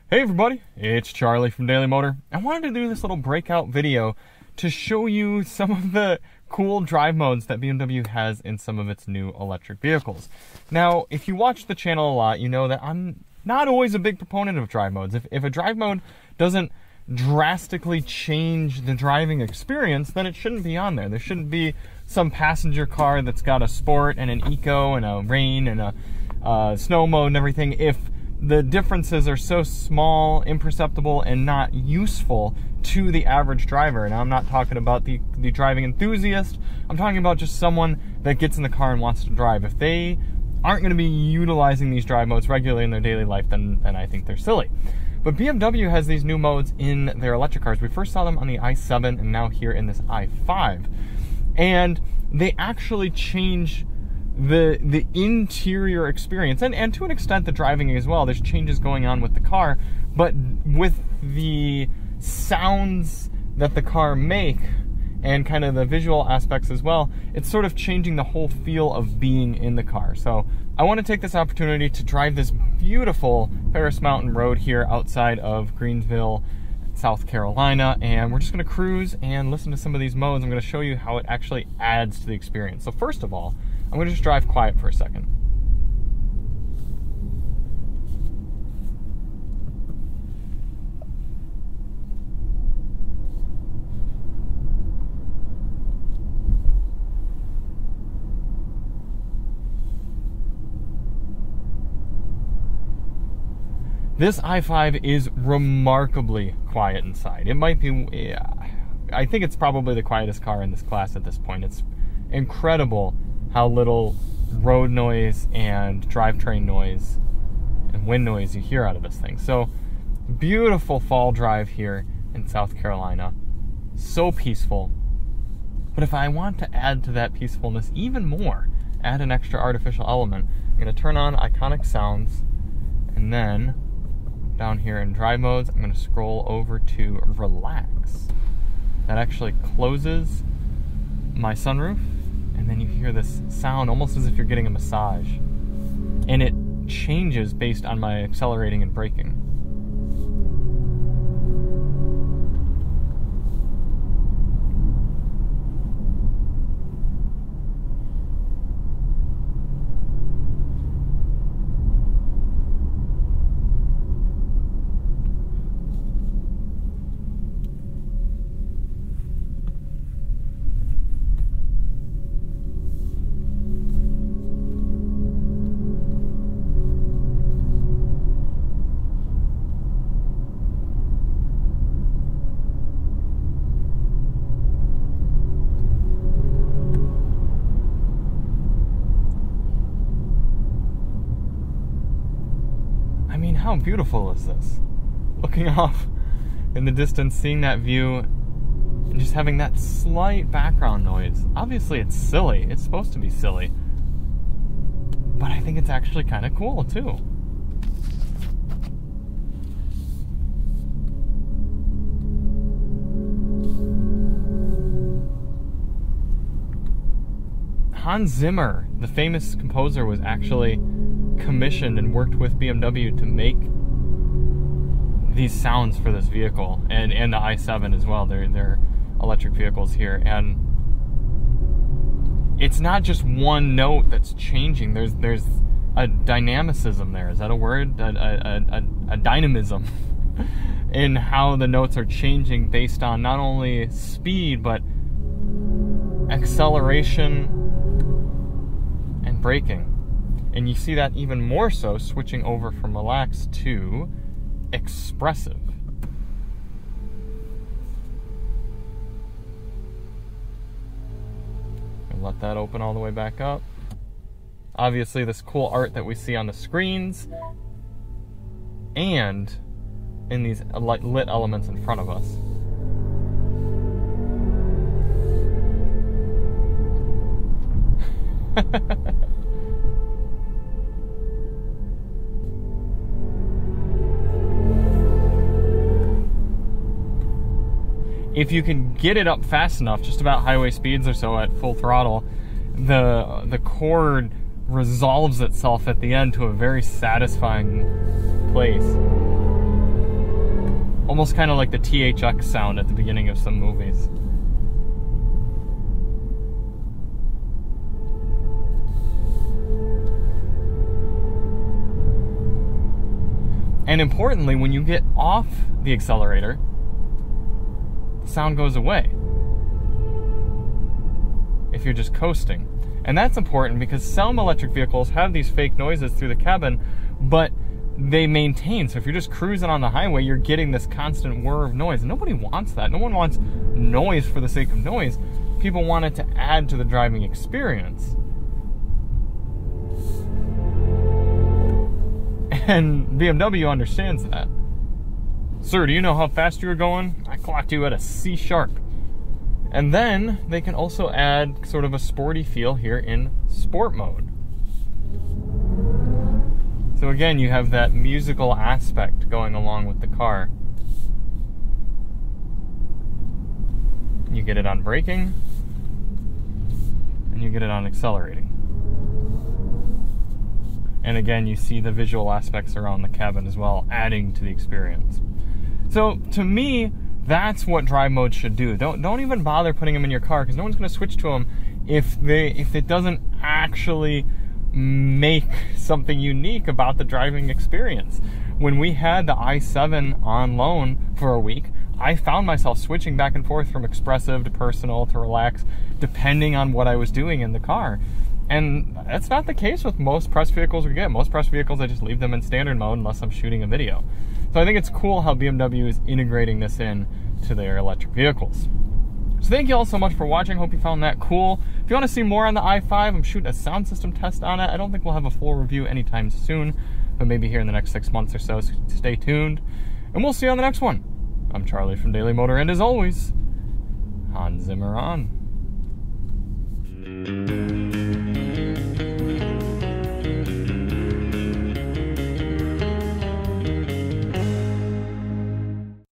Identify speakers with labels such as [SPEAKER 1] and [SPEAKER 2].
[SPEAKER 1] Hey everybody, it's Charlie from Daily Motor. I wanted to do this little breakout video to show you some of the cool drive modes that BMW has in some of its new electric vehicles. Now, if you watch the channel a lot, you know that I'm not always a big proponent of drive modes. If a drive mode doesn't drastically change the driving experience, then it shouldn't be on there. There shouldn't be some passenger car that's got a sport and an eco and a rain and a snow mode and everything if the differences are so small, imperceptible, and not useful to the average driver. And I'm not talking about the driving enthusiast. I'm talking about just someone that gets in the car and wants to drive. If they aren't going to be utilizing these drive modes regularly in their daily life, then I think they're silly. But BMW has these new modes in their electric cars. We first saw them on the i7 and now here in this i5. And they actually change the interior experience, and to an extent the driving as well. There's changes going on with the car, but with the sounds that the car make and kind of the visual aspects as well, it's sort of changing the whole feel of being in the car. So I want to take this opportunity to drive this beautiful Ferris Mountain Road here outside of Greensville, South Carolina, and we're just going to cruise and listen to some of these modes. I'm going to show you how it actually adds to the experience. So first of all, I'm going to just drive quiet for a second. This i5 is remarkably quiet inside. It might be, I think it's probably the quietest car in this class at this point. It's incredible how little road noise and drivetrain noise and wind noise you hear out of this thing. So, beautiful fall drive here in South Carolina. So peaceful. But if I want to add to that peacefulness even more, add an extra artificial element, I'm going to turn on iconic sounds, and then down here in drive modes, I'm going to scroll over to relax. That actually closes my sunroof, and then you hear this sound almost as if you're getting a massage. And it changes based on my accelerating and braking. I mean, how beautiful is this? Looking off in the distance, seeing that view, and just having that slight background noise. Obviously, it's silly. It's supposed to be silly. But I think it's actually kind of cool, too. Hans Zimmer, the famous composer, was actually commissioned and worked with BMW to make these sounds for this vehicle, and the i7 as well. They're electric vehicles here, and it's not just one note that's changing. There's a dynamicism there. Is that a word? A dynamism in how the notes are changing based on not only speed but acceleration and braking. And you see that even more so switching over from relaxed to expressive. And let that open all the way back up. Obviously, this cool art that we see on the screens and in these lit elements in front of us. If you can get it up fast enough, just about highway speeds or so at full throttle, the chord resolves itself at the end to a very satisfying place. Almost kind of like the THX sound at the beginning of some movies. And importantly, when you get off the accelerator, the sound goes away if you're just coasting. And that's important because some electric vehicles have these fake noises through the cabin, but they maintain. So if you're just cruising on the highway, you're getting this constant whir of noise. Nobody wants that. No one wants noise for the sake of noise. People want it to add to the driving experience. And BMW understands that. Sir, do you know how fast you were going? I clocked you at a C#. And then they can also add sort of a sporty feel here in sport mode. So again, you have that musical aspect going along with the car. You get it on braking, and you get it on accelerating. And again, you see the visual aspects around the cabin as well, adding to the experience. So to me, that's what drive modes should do. Don't even bother putting them in your car, because no one's going to switch to them if it doesn't actually make something unique about the driving experience. When we had the i7 on loan for a week, I found myself switching back and forth from expressive to personal to relax, depending on what I was doing in the car. And that's not the case with most press vehicles we get. Most press vehicles, I just leave them in standard mode unless I'm shooting a video. So I think it's cool how BMW is integrating this in to their electric vehicles. So thank you all so much for watching. Hope you found that cool. If you want to see more on the i5, I'm shooting a sound system test on it. I don't think we'll have a full review anytime soon, but maybe here in the next 6 months or so, so stay tuned. And we'll see you on the next one. I'm Charlie from Daily Motor, and as always, Hans Zimmer on.